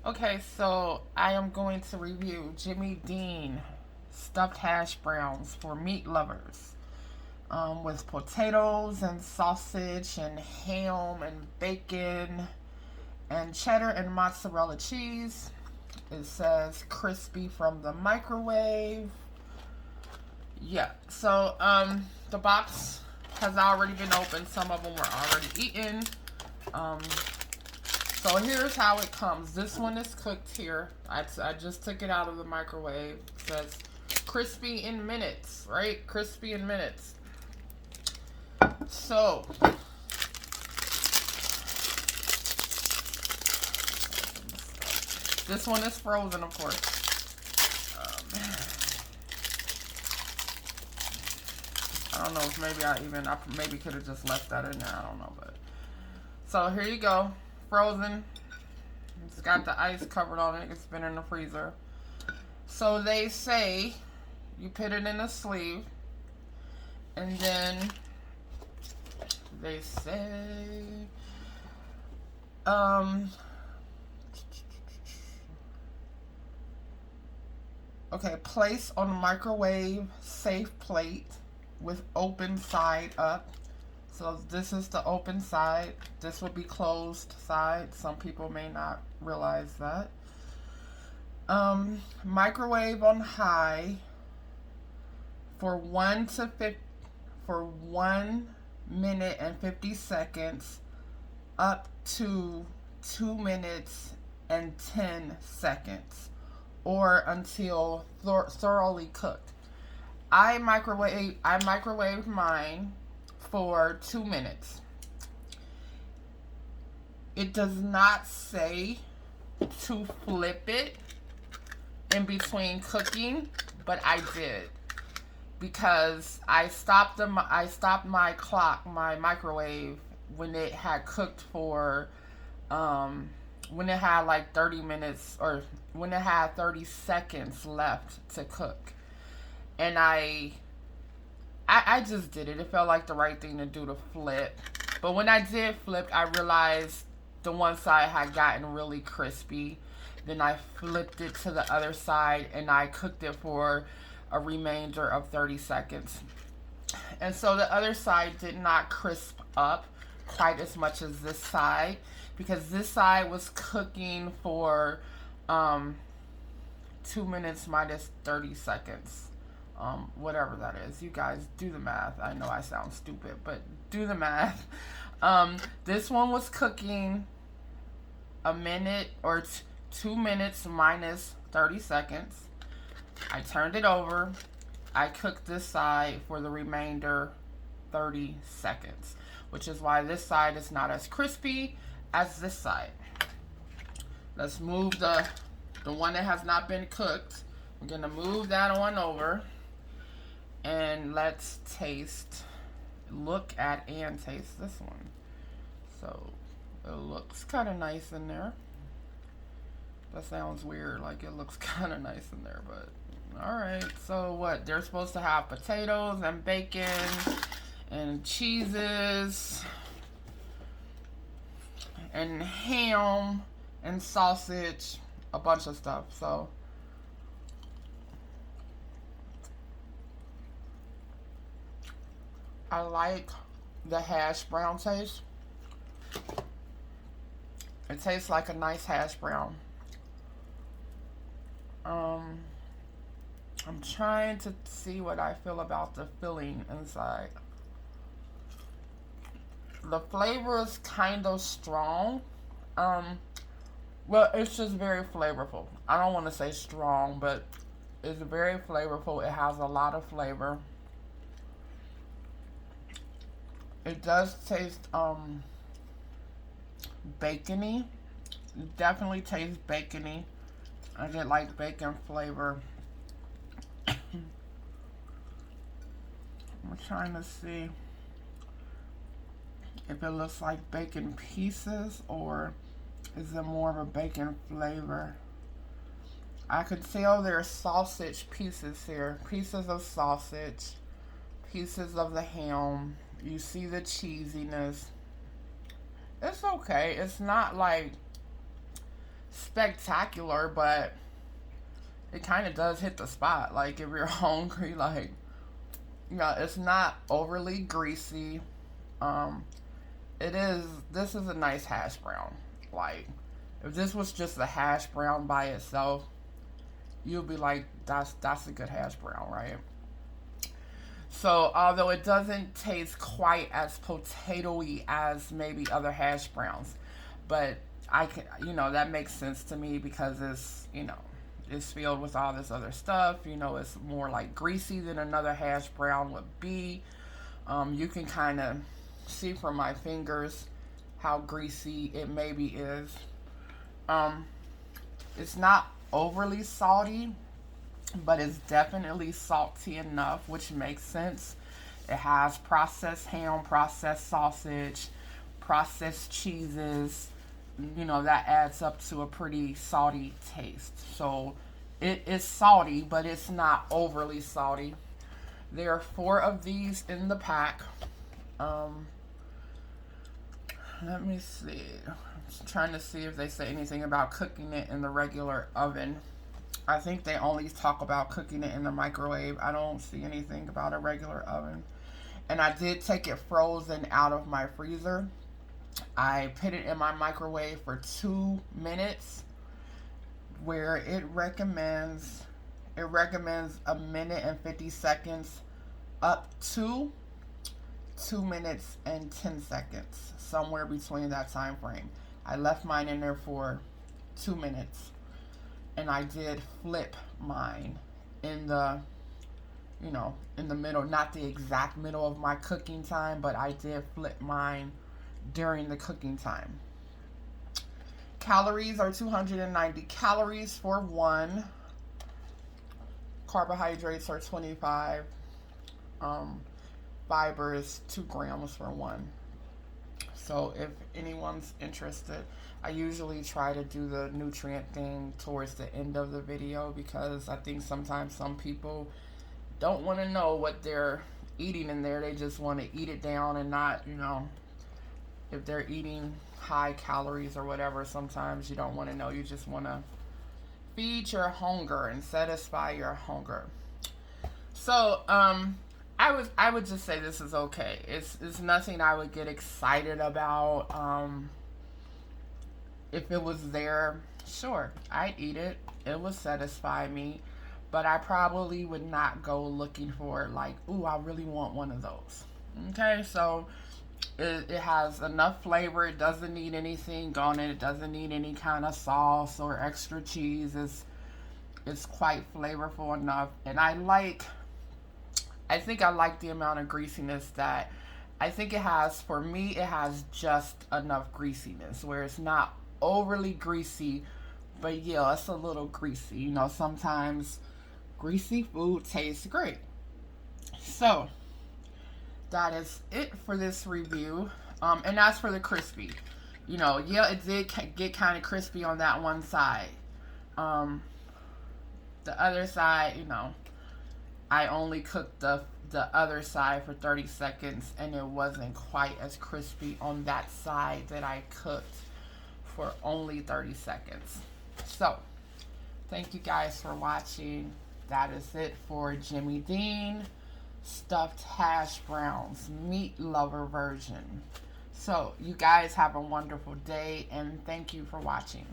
Okay, so I am going to review Jimmy Dean stuffed hash browns for meat lovers, with potatoes and sausage and ham and bacon and cheddar and mozzarella cheese. It says crispy from the microwave. Yeah, so the box has already been opened. Some of them were already eaten. Um, So here's how it comes. This one is cooked here. I just took it out of the microwave. It says crispy in minutes, right? Crispy in minutes. So this one is frozen, of course. I don't know if I maybe could have just left that in there. I don't know, but so here you go, frozen. It's got the ice covered on it. It's been in the freezer. So they say you put it in a sleeve, and then they say, okay, place on microwave safe plate with open side up. So this is the open side. This would be closed side. Some people may not realize that. Microwave on high for 1 minute and 50 seconds up to 2 minutes and 10 seconds, or until thoroughly cooked. I microwaved mine for 2 minutes. It does not say to flip it in between cooking, but I did, because I stopped my microwave when it had cooked for when it had like 30 minutes, or when it had 30 seconds left to cook. And I just did it. It felt like the right thing to do, to flip. But when I did flip, I realized the one side had gotten really crispy. Then I flipped it to the other side and I cooked it for a remainder of 30 seconds. And so the other side did not crisp up quite as much as this side, because this side was cooking for 2 minutes minus 30 seconds. Whatever that is. You guys do the math. I know I sound stupid, but do the math. This one was cooking a minute or 2 minutes minus 30 seconds. I turned it over. I cooked this side for the remainder 30 seconds, which is why this side is not as crispy as this side. Let's move the one that has not been cooked. I'm going to move that one over. And let's look at and taste this one. So it looks kind of nice in there. That sounds weird, like it looks kind of nice in there, but alright. So what? They're supposed to have potatoes and bacon and cheeses and ham and sausage, a bunch of stuff. So I like the hash brown taste. It tastes like a nice hash brown. I'm trying to see what I feel about the filling inside. The flavor is kind of strong. Well, it's just very flavorful. I don't want to say strong, but it's very flavorful. It has a lot of flavor. It does taste bacony. It definitely tastes bacony. I get like bacon flavor. I'm trying to see if it looks like bacon pieces, or is it more of a bacon flavor. I could tell there's sausage pieces here. Pieces of sausage. Pieces of the ham. You see the cheesiness. It's okay. It's not like spectacular, but it kind of does hit the spot. Like if you're hungry, like, it's not overly greasy. Um, it is. This is a nice hash brown. Like if this was just a hash brown by itself, you'll be like, that's a good hash brown, right? So although it doesn't taste quite as potatoey as maybe other hash browns, but I can, that makes sense to me because it's filled with all this other stuff. It's more like greasy than another hash brown would be. You can kind of see from my fingers how greasy it maybe is. Um, it's not overly salty, but it's definitely salty enough, which makes sense. It has processed ham, processed sausage, processed cheeses. That adds up to a pretty salty taste. So it is salty, but it's not overly salty. There are 4 of these in the pack. Um, Let me see. I'm trying to see if they say anything about cooking it in the regular oven. I think they only talk about cooking it in the microwave. I don't see anything about a regular oven. And I did take it frozen out of my freezer. I put it in my microwave for 2 minutes, where it recommends a minute and 50 seconds up to 2 minutes and 10 seconds, somewhere between that time frame. I left mine in there for 2 minutes, and I did flip mine in the in the middle, not the exact middle of my cooking time, but I did flip mine during the cooking time. Calories are 290 calories for one. Carbohydrates are 25. Fiber is 2 grams for one. So if anyone's interested, I usually try to do the nutrient thing towards the end of the video, because I think sometimes some people don't want to know what they're eating in there. They just want to eat it down and not, if they're eating high calories or whatever, sometimes you don't want to know. You just want to feed your hunger and satisfy your hunger. So, I would just say this is okay. It's nothing I would get excited about. If it was there, sure, I'd eat it. It would satisfy me, but I probably would not go looking for it like, ooh, I really want one of those. Okay, so it has enough flavor. It doesn't need anything on it. It doesn't need any kind of sauce or extra cheese. It's quite flavorful enough, and I think I like the amount of greasiness that I think it has. For me, it has just enough greasiness where it's not overly greasy, but yeah, it's a little greasy. Sometimes greasy food tastes great. So that is it for this review. And as for the crispy, yeah, it did get kind of crispy on that one side. The other side, I only cooked the other side for 30 seconds, and it wasn't quite as crispy on that side that I cooked for only 30 seconds. So, thank you guys for watching. That is it for Jimmy Dean stuffed hash browns meat lover version. So, you guys have a wonderful day, and thank you for watching.